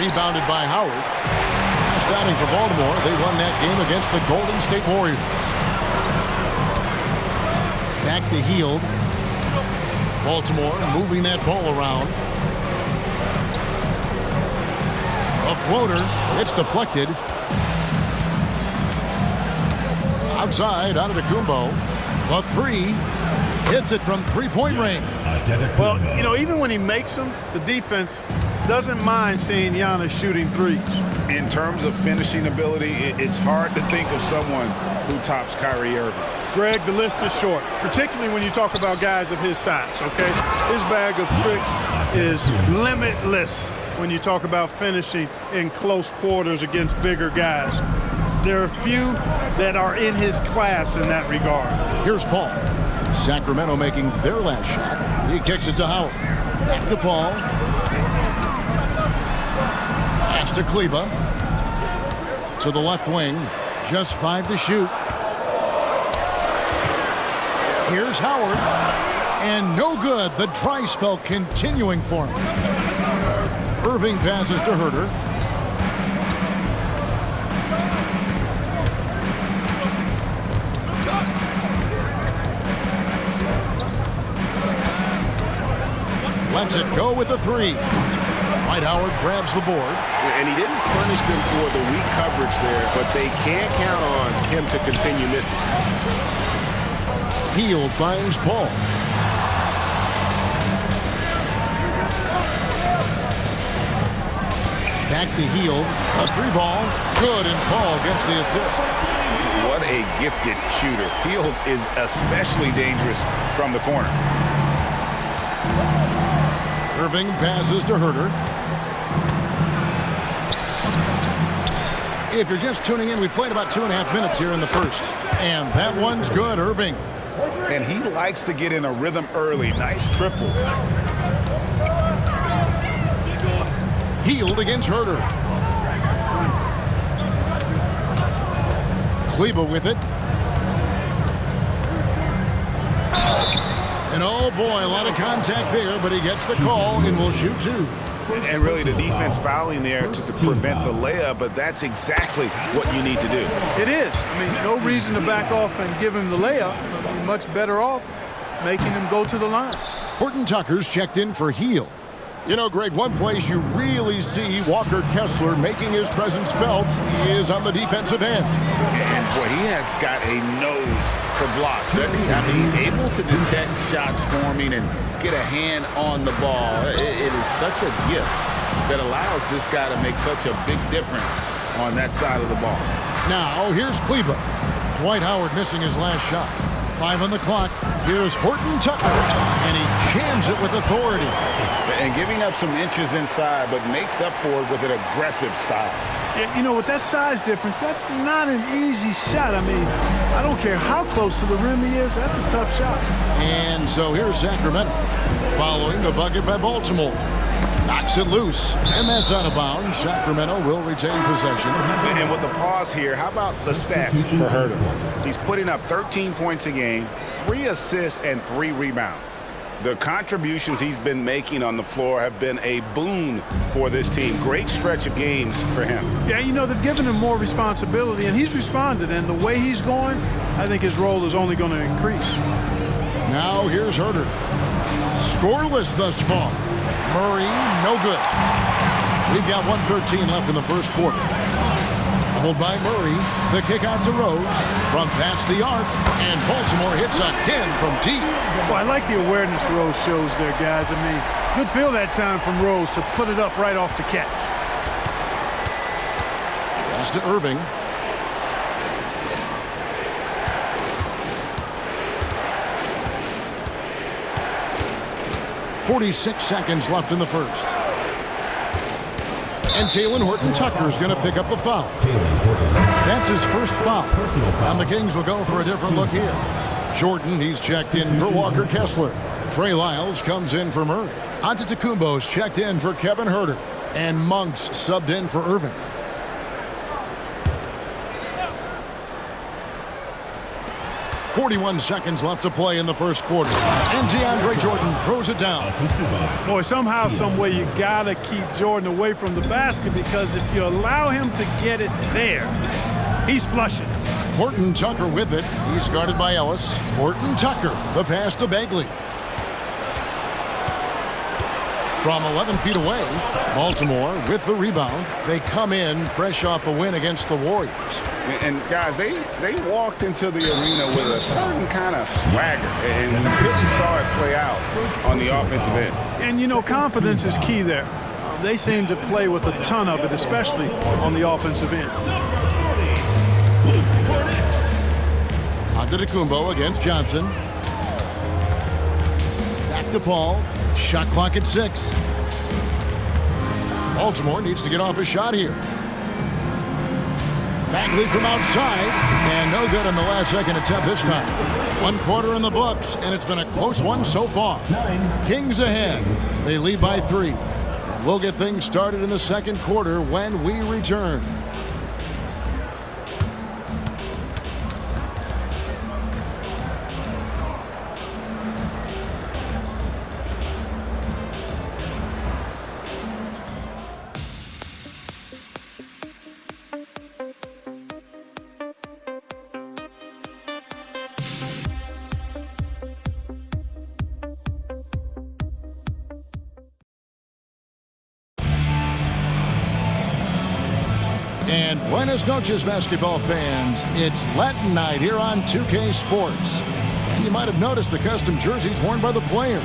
Rebounded by Howard. Last outing for Baltimore, they won that game against the Golden State Warriors. Back to Hield. Baltimore moving that ball around. A floater. It's deflected. Outside, out of the Kumbo. The three. Hits it from three-point range. Well, you know, even when he makes them, the defense doesn't mind seeing Giannis shooting threes. In terms of finishing ability, it's hard to think of someone who tops Kyrie Irving. Greg, the list is short, particularly when you talk about guys of his size, okay? His bag of tricks is limitless when you talk about finishing in close quarters against bigger guys. There are few that are in his class in that regard. Here's Paul. Sacramento making their last shot. He kicks it to Howard. Back to Paul. Pass to Kleba. To the left wing. Just 5 to shoot. Here's Howard. And no good. The dry spell continuing for him. Irving passes to Herter. Lets it go with a three. Dwight Howard grabs the board. And he didn't punish them for the weak coverage there, but they can't count on him to continue missing. Hield finds Paul. Back to Hield. A three ball. Good, and Paul gets the assist. What a gifted shooter. Hield is especially dangerous from the corner. Irving passes to Herter. If you're just tuning in, we played about 2.5 minutes here in the first. And that one's good, Irving. And he likes to get in a rhythm early. Nice triple. Hield against Herter. Kleba with it. And oh boy, a lot of contact there, but he gets the call and will shoot two. And really the defense fouling there to prevent the layup, but that's exactly what you need to do. It is. I mean, no reason to back off and give him the layup. You're much better off making him go to the line. Horton Tucker's checked in for Hield. You know, Greg, one place you really see Walker Kessler making his presence felt is on the defensive end. And boy, he has got a nose for blocks, doesn't he? I mean, able to detect shots forming and get a hand on the ball. It is such a gift that allows this guy to make such a big difference on that side of the ball. Now, here's Kleba. Dwight Howard missing his last shot. 5 on the clock. Here's Horton Tucker, and he jams it with authority. And giving up some inches inside, but makes up for it with an aggressive style. You know, with that size difference, that's not an easy shot. I mean, I don't care how close to the rim he is, that's a tough shot. And so here's Sacramento, following the bucket by Baltimore. Knocks it loose, and that's out of bounds. Sacramento will retain possession. And with the pause here, how about the stats for Herter? He's putting up 13 points a game, 3 assists, and 3 rebounds. The contributions he's been making on the floor have been a boon for this team. Great stretch of games for him. Yeah, you know, they've given him more responsibility, and he's responded. And the way he's going, I think his role is only going to increase. Now here's Herter. Scoreless thus far. Murray, no good. We've got 1:13 left in the first quarter. Doubled by Murray. The kick out to Rose from past the arc. And Baltimore hits again from deep. Well, I like the awareness Rose shows there, guys. I mean, good feel that time from Rose to put it up right off the catch. Pass to Irving. .46 seconds left in the first. And Talen Horton-Tucker is going to pick up the foul. That's his first foul. And the Kings will go for a different look here. Jordan, he's checked in for Walker Kessler. Trey Lyles comes in for Murray. Antetokounmpo's checked in for Kevin Herter. And Monk's subbed in for Irving. 41 seconds left to play in the first quarter. And DeAndre Jordan throws it down. Boy, somehow, some way, you got to keep Jordan away from the basket, because if you allow him to get it there, he's flushing. Horton Tucker with it. He's guarded by Ellis. Horton Tucker, the pass to Bagley. From 11 feet away, Baltimore with the rebound. They come in fresh off a win against the Warriors. And guys, they walked into the arena with a certain kind of swagger, and we really saw it play out on the offensive end. And, you know, confidence is key there. They seem to play with a ton of it, especially on the offensive end. Antetokounmpo against Johnson. Back to Paul. Shot clock at 6. Baltimore needs to get off a shot here. Bagley from outside, and no good on the last second attempt this time. 1 quarter in the books, and it's been a close one so far. Kings ahead. They lead by 3. And we'll get things started in the second quarter when we return. And buenas noches, basketball fans. It's Latin night here on 2K Sports. And you might have noticed the custom jerseys worn by the players.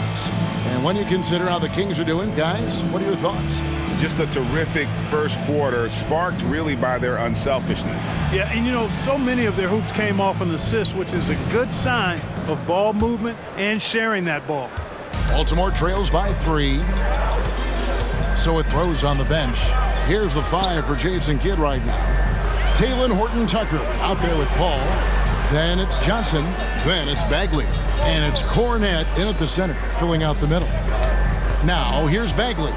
And when you consider how the Kings are doing, guys, what are your thoughts? Just a terrific first quarter, sparked really by their unselfishness. Yeah, and you know, so many of their hoops came off an assist, which is a good sign of ball movement and sharing that ball. Baltimore trails by 3. So with Rose on the bench, here's the 5 for Jason Kidd right now. Talen Horton-Tucker out there with Paul. Then it's Johnson. Then it's Bagley. And it's Cornette in at the center, filling out the middle. Now here's Bagley.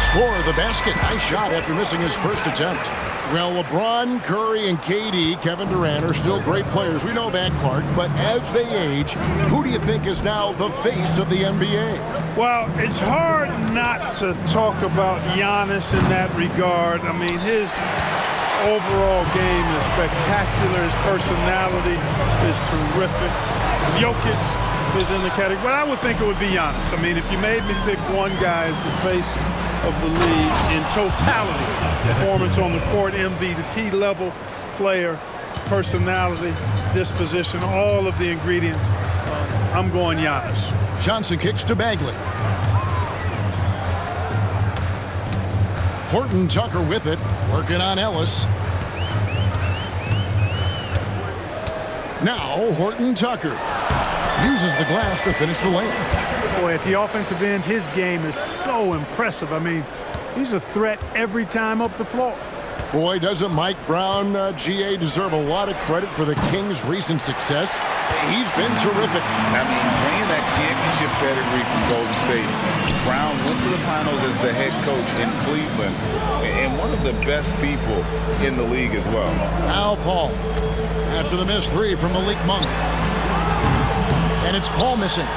Score the basket. Nice shot after missing his first attempt. Well, LeBron, Curry, and KD, Kevin Durant, are still great players. We know that, Clark. But as they age, who do you think is now the face of the NBA? Well, it's hard not to talk about Giannis in that regard. I mean, his overall game is spectacular. His personality is terrific. Jokic is in the category, but I would think it would be Giannis. I mean, if you made me pick one guy as the face of the league in totality, performance on the court, MVP level player, personality, disposition, all of the ingredients, I'm going Giannis. Johnson kicks to Bagley. Horton-Tucker with it, working on Ellis. Now Horton-Tucker uses the glass to finish the lane. Boy, at the offensive end, his game is so impressive. I mean, he's a threat every time up the floor. Boy, doesn't Mike Brown, GA, deserve a lot of credit for the Kings' recent success? He's been terrific. I mean, bringing that championship pedigree from Golden State. Brown went to the finals as the head coach in Cleveland, and one of the best people in the league as well. Now Paul, after the missed 3 from Malik Monk. And it's Paul missing.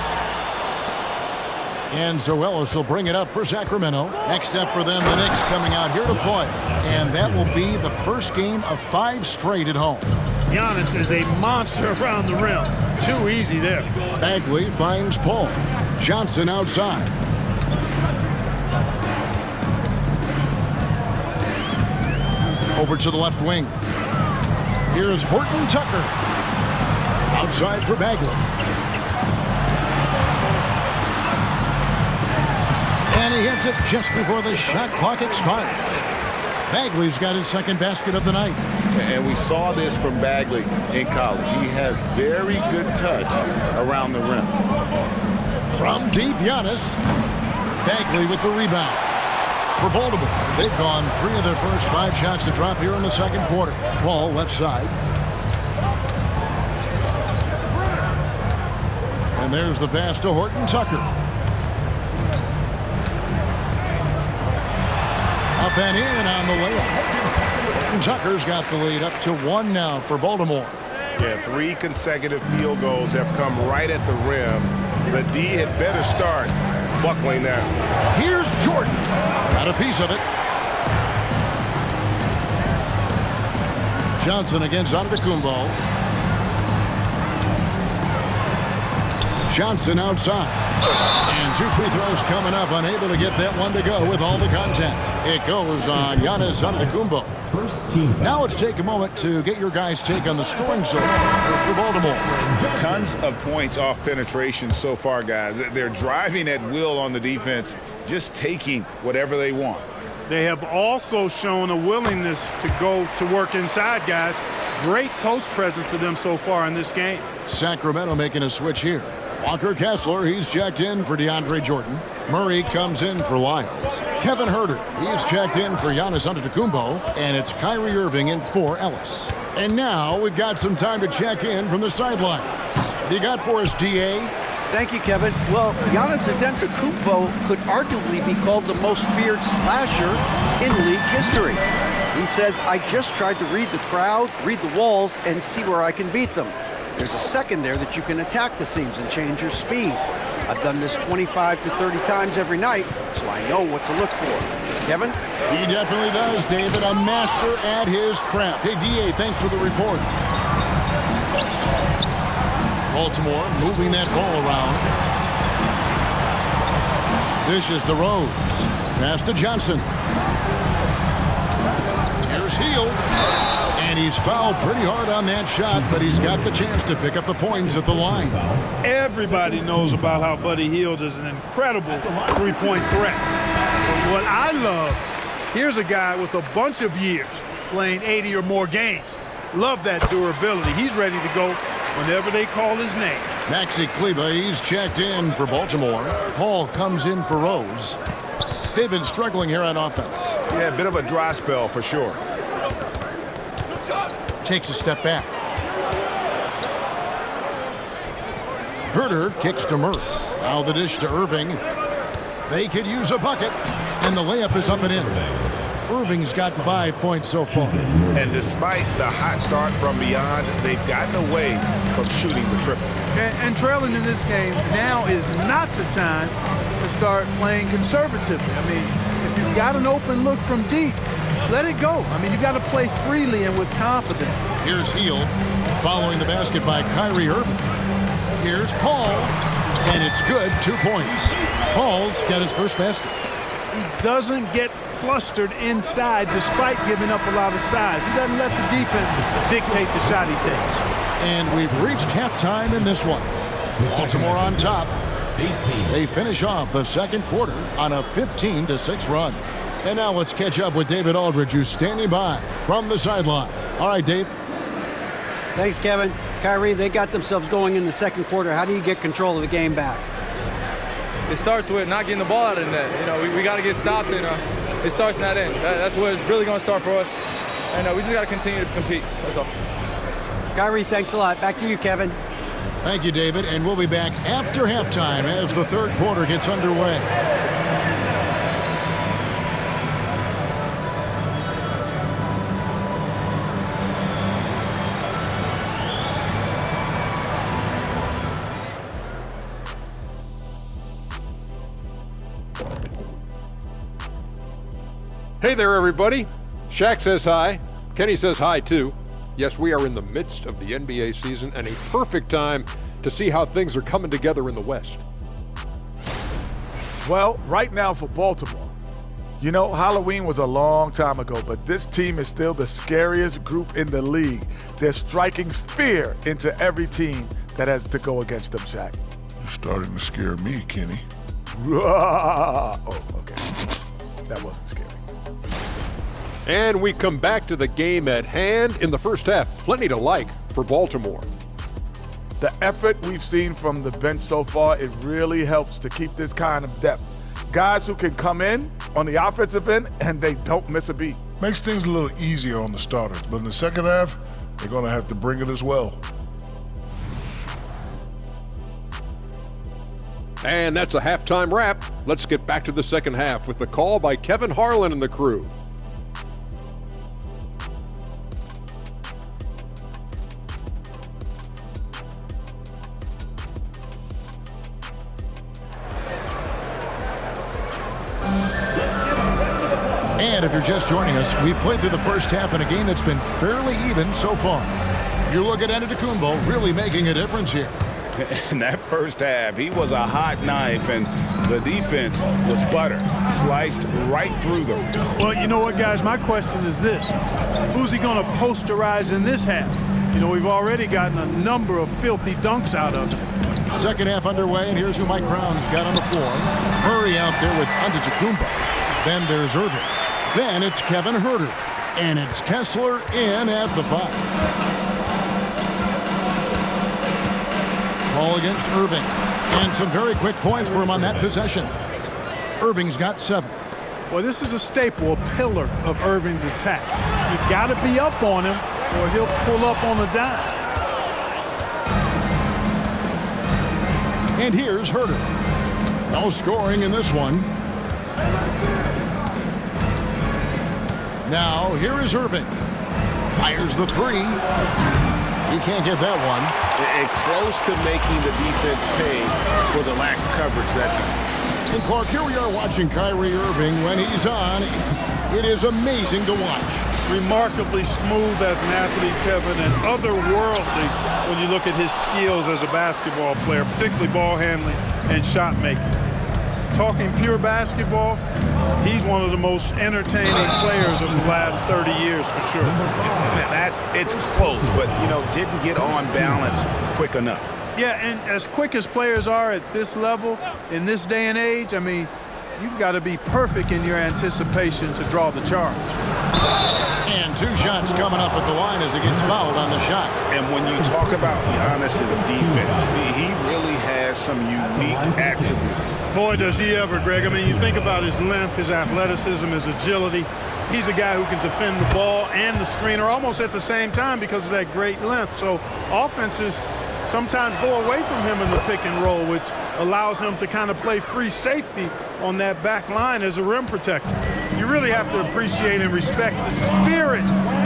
And so Ellis will bring it up for Sacramento. Next up for them, the Knicks coming out here to play. And that will be the first game of 5 straight at home. Giannis is a monster around the rim. Too easy there. Bagley finds Paul. Johnson outside. Over to the left wing. Here's Horton-Tucker. Outside for Bagley. And he hits it just before the shot clock expires. Bagley's got his second basket of the night. And we saw this from Bagley in college. He has very good touch around the rim. From deep, Giannis. Bagley with the rebound. For Baltimore, they've gone 3 of their first 5 shots to drop here in the second quarter. Paul left side. And there's the pass to Horton-Tucker. Up and in on the layup. And Tucker's got the lead up to 1 now for Baltimore. Yeah, 3 consecutive field goals have come right at the rim. The D had better start buckling down. Here's Jordan. Got a piece of it. Johnson against Antetokounmpo. Johnson outside. And 2 free throws coming up. Unable to get that one to go with all the contact. It goes on Giannis Antetokounmpo. First team. Now let's take a moment to get your guys' take on the scoring so far for Baltimore. Tons of points off penetration so far, guys. They're driving at will on the defense, just taking whatever they want. They have also shown a willingness to go to work inside, guys. Great post presence for them so far in this game. Sacramento making a switch here. Walker Kessler, he's checked in for DeAndre Jordan. Murray comes in for Lyles. Kevin Huerter, he's checked in for Giannis Antetokounmpo. And it's Kyrie Irving in for Ellis. And now we've got some time to check in from the sidelines. You got for us, D.A.? Thank you, Kevin. Well, Giannis Antetokounmpo could arguably be called the most feared slasher in league history. He says, I just tried to read the crowd, read the walls, and see where I can beat them. There's a second there that you can attack the seams and change your speed. I've done this 25 to 30 times every night, so I know what to look for. Kevin? He definitely does, David. A master at his craft. Hey, D.A., thanks for the report. Baltimore moving that ball around. Dishes to Rose. Pass to Johnson. Here's Hield. And he's fouled pretty hard on that shot, but he's got the chance to pick up the points at the line. Everybody knows about how Buddy Hield is an incredible three-point threat. But what I love, here's a guy with a bunch of years playing 80 or more games. Love that durability. He's ready to go whenever they call his name. Maxi Kleber, he's checked in for Baltimore. Paul comes in for Rose. They've been struggling here on offense. Yeah, a bit of a dry spell for sure. Takes a step back. Huerter kicks to Murray. Now the dish to Irving. They could use a bucket, and the layup is up and in. Irving's got 5 points so far. And despite the hot start from beyond, they've gotten away from shooting the triple. And trailing in this game now is not the time to start playing conservatively. I mean, if you've got an open look from deep, let it go. I mean, you've got to play freely and with confidence. Here's Hield following the basket by Kyrie Irving. Here's Paul, and it's good. 2 points. Paul's got his first basket. He doesn't get flustered inside despite giving up a lot of size. He doesn't let the defense dictate the shot he takes. And we've reached halftime in this one. Baltimore on top. They finish off the second quarter on a 15-6 run. And now let's catch up with David Aldridge, who's standing by from the sideline. All right, Dave. Thanks, Kevin. Kyrie, they got themselves going in the second quarter. How do you get control of the game back? It starts with not getting the ball out of the net. You know, we got to get stops, and it starts in that end. That's where it's really going to start for us. And we just got to continue to compete. That's all. Kyrie, thanks a lot. Back to you, Kevin. Thank you, David. And we'll be back after halftime as the third quarter gets underway. Hey there, everybody. Shaq says hi. Kenny says hi, too. Yes, we are in the midst of the NBA season and a perfect time to see how things are coming together in the West. Well, right now for Baltimore, you know, Halloween was a long time ago, but this team is still the scariest group in the league. They're striking fear into every team that has to go against them, Shaq. You're starting to scare me, Kenny. Oh, okay. That wasn't scary. And we come back to the game at hand in the first half. Plenty to like for Baltimore. The effort we've seen from the bench so far, it really helps to keep this kind of depth. Guys who can come in on the offensive end and they don't miss a beat. Makes things a little easier on the starters, but in the second half, they're going to have to bring it as well. And that's a halftime wrap. Let's get back to the second half with the call by Kevin Harlan and the crew. And if you're just joining us, we've played through the first half in a game that's been fairly even so far. You look at Antetokounmpo really making a difference here. In that first half, he was a hot knife, and the defense was butter, sliced right through them. Well, you know what, guys? My question is this. Who's he going to posterize in this half? You know, we've already gotten a number of filthy dunks out of him. Second half underway, and here's who Mike Brown's got on the floor. Murray out there with Antetokounmpo. Then there's Irving. Then it's Kevin Huerter. And it's Kessler in at the 5. Ball against Irving. And some very quick points for him on that possession. Irving's got 7. Well, this is a staple, a pillar of Irving's attack. You got to be up on him, or he'll pull up on a dime. And here's Huerter. No scoring in this one. Now, here is Irving. Fires the 3. He can't get that one. And close to making the defense pay for the lax coverage that time. And Clark, here we are watching Kyrie Irving when he's on. It is amazing to watch. Remarkably smooth as an athlete, Kevin, and otherworldly when you look at his skills as a basketball player, particularly ball handling and shot making. Talking pure basketball, he's one of the most entertaining players of the last 30 years for sure. It's close, but, you know, didn't get on balance quick enough. Yeah, and as quick as players are at this level, in this day and age, I mean, you've got to be perfect in your anticipation to draw the charge. And 2 shots coming up at the line as he gets fouled on the shot. And when you talk about Giannis' defense, he really has some unique attributes. Boy, does he ever, Greg. I mean, you think about his length, his athleticism, his agility. He's a guy who can defend the ball and the screener almost at the same time because of that great length. So offenses sometimes go away from him in the pick and roll, which allows him to kind of play free safety on that back line as a rim protector. You really have to appreciate and respect the spirit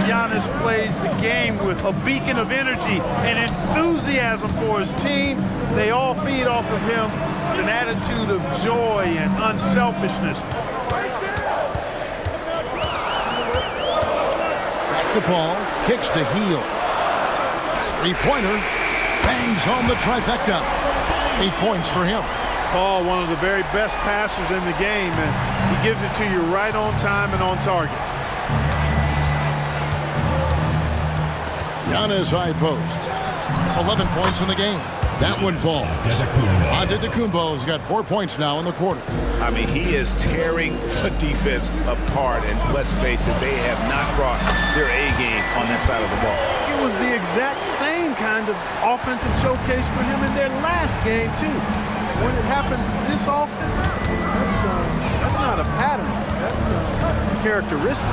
Giannis plays the game with, a beacon of energy and enthusiasm for his team. They all feed off of him with an attitude of joy and unselfishness. Back the ball, kicks to Heel. 3-pointer, bangs home the trifecta. 8 points for him. Paul, one of the very best passers in the game, and he gives it to you right on time and on target. Giannis high post. 11 points in the game. That one falls. Antetokounmpo's got 4 points now in the quarter. I mean, he is tearing the defense apart, and let's face it, they have not brought their A game on that side of the ball. It was the exact same kind of offensive showcase for him in their last game, too. When it happens this often, that's not a pattern. That's a characteristic.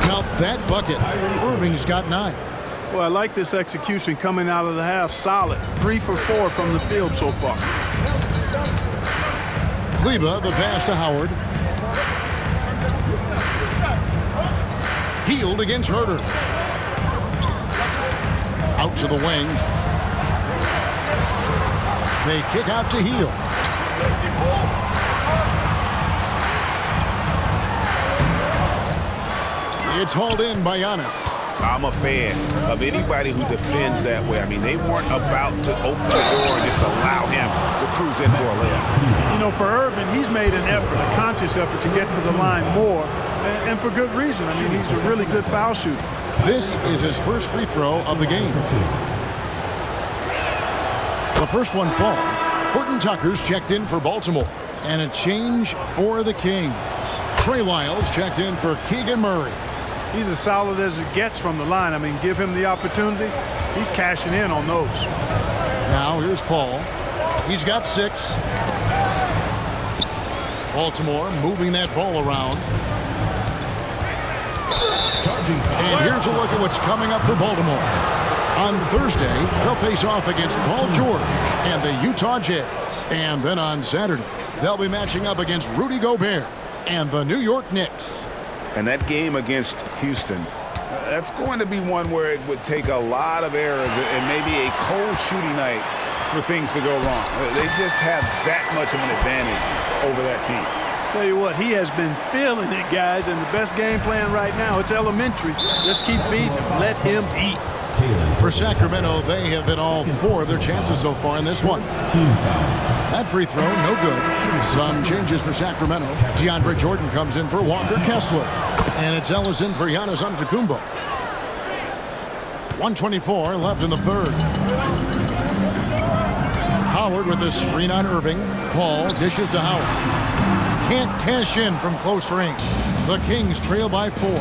Count that bucket. Irving's got 9. Well, I like this execution coming out of the half. Solid. 3 for 4 from the field so far. Kleba, the pass to Howard. Healed against Huerter. Out to the wing. They kick out to Heel. It's hauled in by Giannis. I'm a fan of anybody who defends that way. I mean, they weren't about to open the door and just allow him to cruise in for a layup. You know, for Irving, he's made an effort, a conscious effort to get to the line more, and for good reason. I mean, he's a really good foul shooter. This is his first free throw of the game. The first one falls. Horton Tucker's checked in for Baltimore. And a change for the Kings. Trey Lyles checked in for Keegan Murray. He's as solid as it gets from the line. I mean, give him the opportunity. He's cashing in on those. Now here's Paul. He's got 6. Baltimore moving that ball around. And here's a look at what's coming up for Baltimore. On Thursday, they'll face off against Paul George and the Utah Jazz. And then on Saturday, they'll be matching up against Rudy Gobert and the New York Knicks. And that game against Houston, that's going to be one where it would take a lot of errors and maybe a cold shooting night for things to go wrong. They just have that much of an advantage over that team. Tell you what, he has been feeling it, guys, and the best game plan right now, it's elementary. Just keep feeding him. Let him eat. For Sacramento, they have hit all 4 of their chances so far in this one. That free throw, no good. Some changes for Sacramento. DeAndre Jordan comes in for Walker Kessler. And it's Ellis in for Giannis Antetokounmpo. 1:24 left in the third. Howard with a screen on Irving. Paul dishes to Howard. Can't cash in from close range. The Kings trail by 4.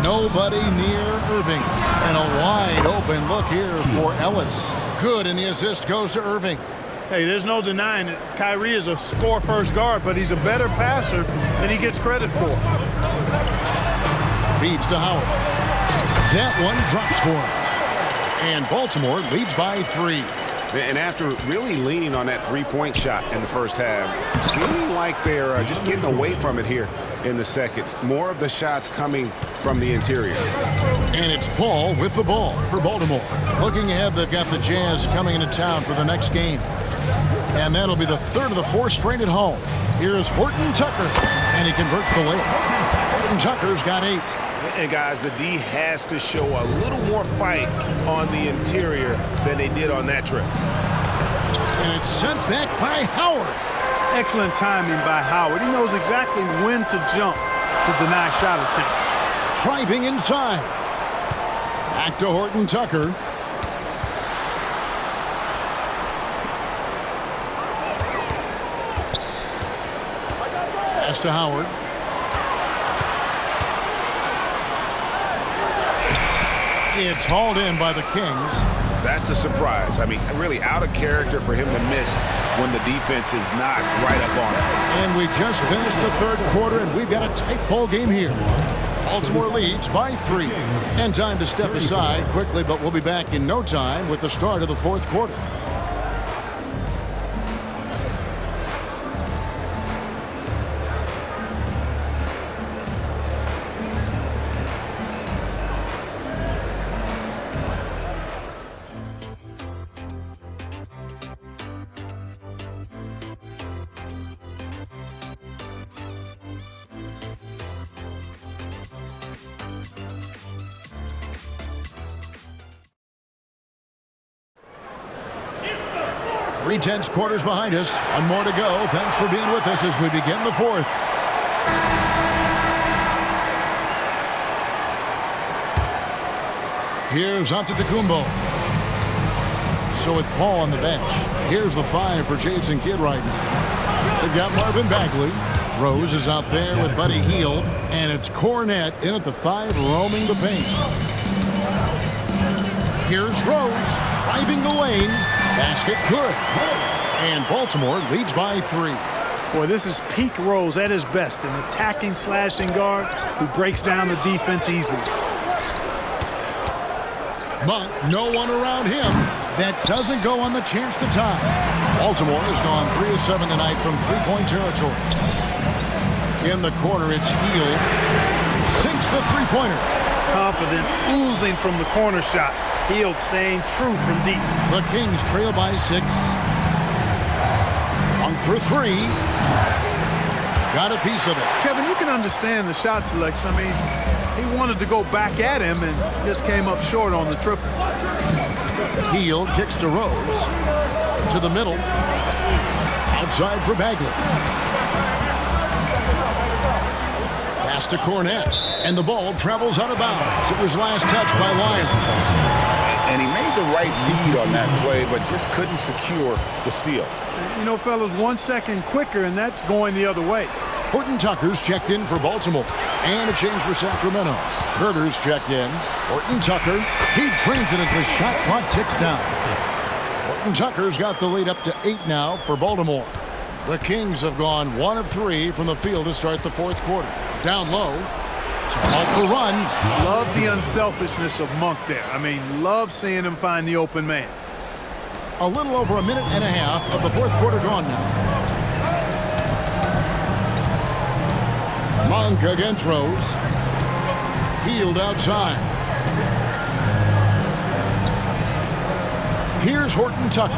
Nobody near Irving. And a wide open look here for Ellis. Good, and the assist goes to Irving. Hey, there's no denying it. Kyrie is a score-first guard, but he's a better passer than he gets credit for. Feeds to Howard. That one drops for him. And Baltimore leads by 3. And after really leaning on that three-point shot in the first half, seeming like they're just getting away from it here in the second. More of the shots coming from the interior. And it's Paul with the ball for Baltimore. Looking ahead, they've got the Jazz coming into town for the next game. And that'll be the third of the 4 straight at home. Here's Horton Tucker, and he converts the layup. Horton Tucker's got 8. And guys, the D has to show a little more fight on the interior than they did on that trip. And it's sent back by Howard. Excellent timing by Howard. He knows exactly when to jump to deny shot attempt. Driving inside. Back to Horton Tucker. Pass to Howard. It's hauled in by the Kings. That's a surprise. I mean, really out of character for him to miss when the defense is not right up on him. And we just finished the third quarter, and we've got a tight ball game here. Baltimore leads by 3. And time to step aside quickly, but we'll be back in no time with the start of the fourth quarter. Three tense quarters behind us. One more to go. Thanks for being with us as we begin the fourth. Here's Antetokounmpo. So with Paul on the bench, here's the 5 for Jason Kidd right now. They've got Marvin Bagley. Rose is out there with Buddy Hield. And it's Cornette in at the 5, roaming the paint. Here's Rose driving the lane. Basket good. And Baltimore leads by 3. Boy, this is peak Rose at his best, an attacking, slashing guard who breaks down the defense easily. Monk, no one around him. That doesn't go on the chance to tie. Baltimore has gone 3 of 7 tonight from three-point territory. In the corner, it's Hield. Sinks the three-pointer. Confidence oozing from the corner shot. Hield staying true from deep. The Kings trail by 6. Monk for 3. Got a piece of it. Kevin, you can understand the shot selection. I mean, he wanted to go back at him and just came up short on the triple. Hield kicks to Rose. To the middle. Outside for Bagley. Pass to Cornette. And the ball travels out of bounds. It was last touched by Lyons. And he made the right read on that play, but just couldn't secure the steal. You know, fellas, 1 second quicker, and that's going the other way. Horton Tucker's checked in for Baltimore. And a change for Sacramento. Herter's checked in. Horton Tucker. He trains it as the shot clock ticks down. Horton Tucker's got the lead up to 8 now for Baltimore. The Kings have gone 1 of 3 from the field to start the fourth quarter. Down low. To halt the run. Love the unselfishness of Monk there. I mean, love seeing him find the open man. A little over a minute and a half of the fourth quarter gone now. Monk against Rose. Hield outside. Here's Horton Tucker.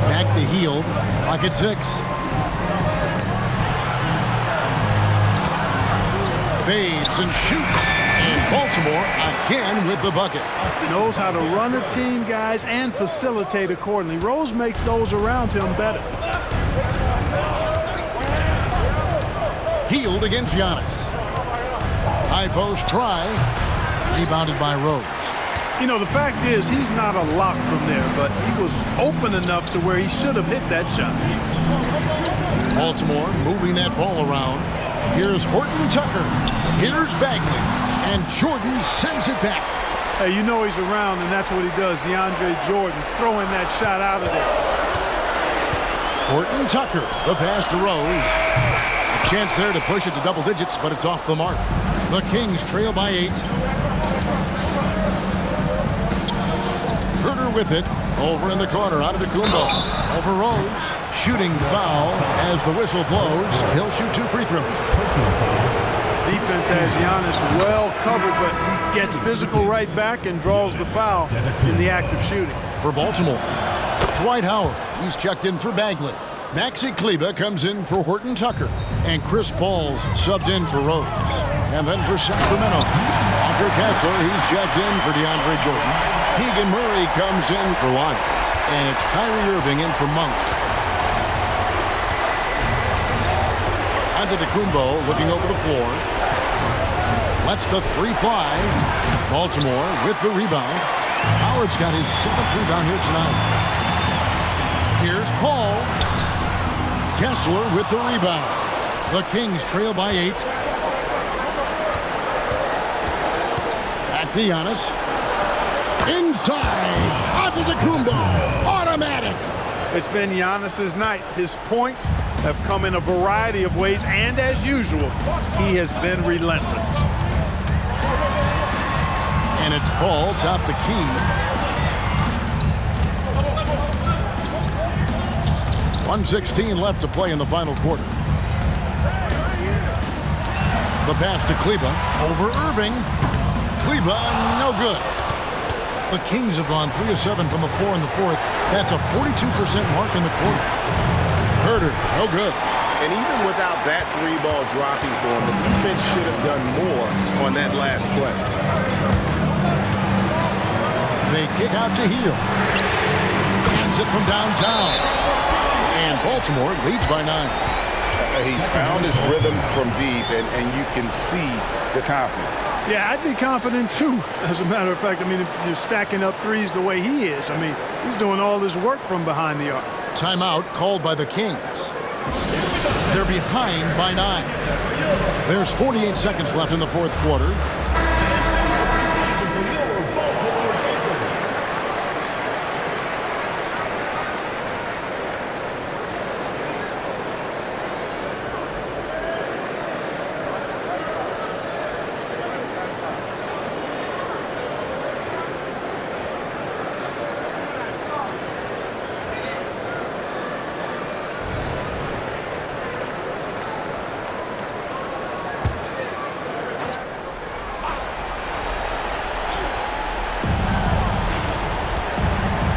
Back to Hield. Clock at 6. fades and shoots. And Baltimore again with the bucket. Knows how to run a team, guys, and facilitate accordingly. Rose makes those around him better. Healed against Giannis. High post try. Rebounded by Rose. You know, the fact is he's not a lock from there, but he was open enough to where he should have hit that shot. Baltimore moving that ball around. Here's Horton Tucker. Here's Bagley. And Jordan sends it back. Hey, you know he's around, and that's what he does. DeAndre Jordan throwing that shot out of there. Horton Tucker, the pass to Rose. A chance there to push it to double digits, but it's off the mark. The Kings trail by 8. Herter with it. Over in the corner, out of Kumbo. Over Rose. Shooting foul as the whistle blows. He'll shoot 2 free throws. Defense has Giannis well covered, but he gets physical right back and draws the foul in the act of shooting. For Baltimore, Dwight Howard. He's checked in for Bagley. Maxi Kleber comes in for Horton Tucker. And Chris Paul's subbed in for Rose. And then for Sacramento, Walker Kessler, he's checked in for DeAndre Jordan. Keegan Murray comes in for Lyons. And it's Kyrie Irving in for Monk. Antetokounmpo looking over the floor. Lets the 3 fly. Baltimore with the rebound. Howard's got his 7th rebound here tonight. Here's Paul. Kessler with the rebound. The Kings trail by 8. Back to Giannis. Inside. Antetokounmpo. Automatic. It's been Giannis's night. His points have come in a variety of ways, and as usual, he has been relentless. And it's Paul top the key. 1:16 left to play in the final quarter. The pass to Kleber. Over Irving. Kleber, no good. The Kings have gone 3 of 7 from the floor in the 4th. That's a 42% mark in the quarter. Herter, no good. And even without that 3-ball dropping for him, the defense should have done more on that last play. They kick out to Hill. Hands it from downtown. And Baltimore leads by 9. He's found his rhythm from deep, and you can see the confidence. Yeah, I'd be confident too, as a matter of fact. I mean, if you're stacking up threes the way he is, I mean, he's doing all his work from behind the arc. Timeout called by the Kings. They're behind by 9. There's 48 seconds left in the 4th quarter.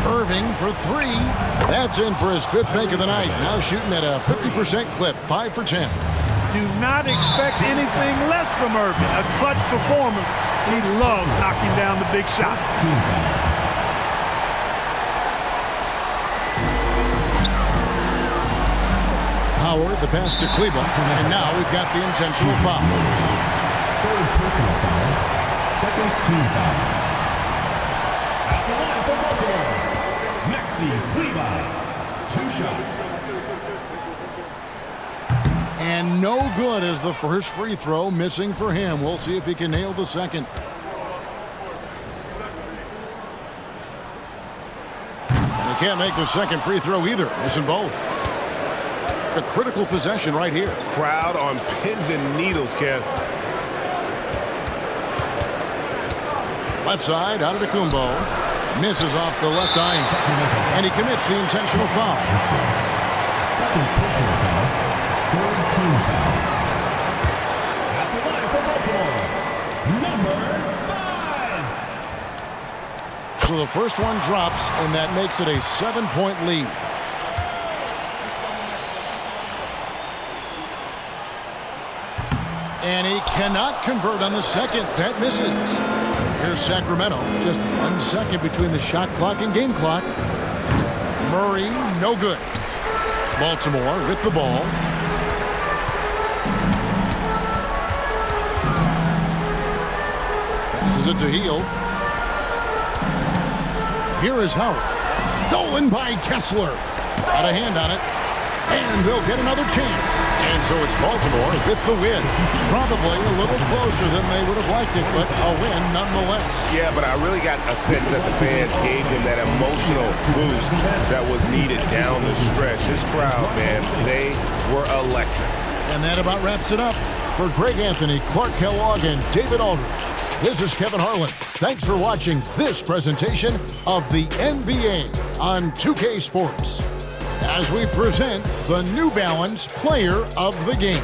Irving for 3. That's in for his 5th make of the night. Now shooting at a 50% clip, 5 for 10. Do not expect anything less from Irving. A clutch performer. He loves knocking down the big shots. Howard, the pass to Kleber, and now we've got the intentional foul. 3rd personal foul, 2nd team foul. At the line for Baltimore, Maxi Kleber, 2 shots. And no good as the first free throw missing for him. We'll see if he can nail the second. And he can't make the second free throw either, missing both. A critical possession right here. Crowd on pins and needles, Kev. Left side, out of the Kumbo. Misses off the left eye. And he commits the intentional foul. 2nd personal foul, 3rd team foul. At the line for Baltimore, number 5. So the first one drops, and that makes it a 7-point lead. And he cannot convert on the second. That misses. Here's Sacramento. Just 1 second between the shot clock and game clock. Murray, no good. Baltimore with the ball. Passes it to Hield. Here is Howard. Stolen by Kessler. Got a hand on it. And they'll get another chance. And so it's Baltimore with the win. Probably a little closer than they would have liked it, but a win nonetheless. Yeah, but I really got a sense that the fans gave him that emotional boost that was needed down the stretch. This crowd, man, they were electric. And that about wraps it up. For Greg Anthony, Clark Kellogg, and David Aldridge, this is Kevin Harlan. Thanks for watching this presentation of the NBA on 2K Sports, as we present the New Balance Player of the Game.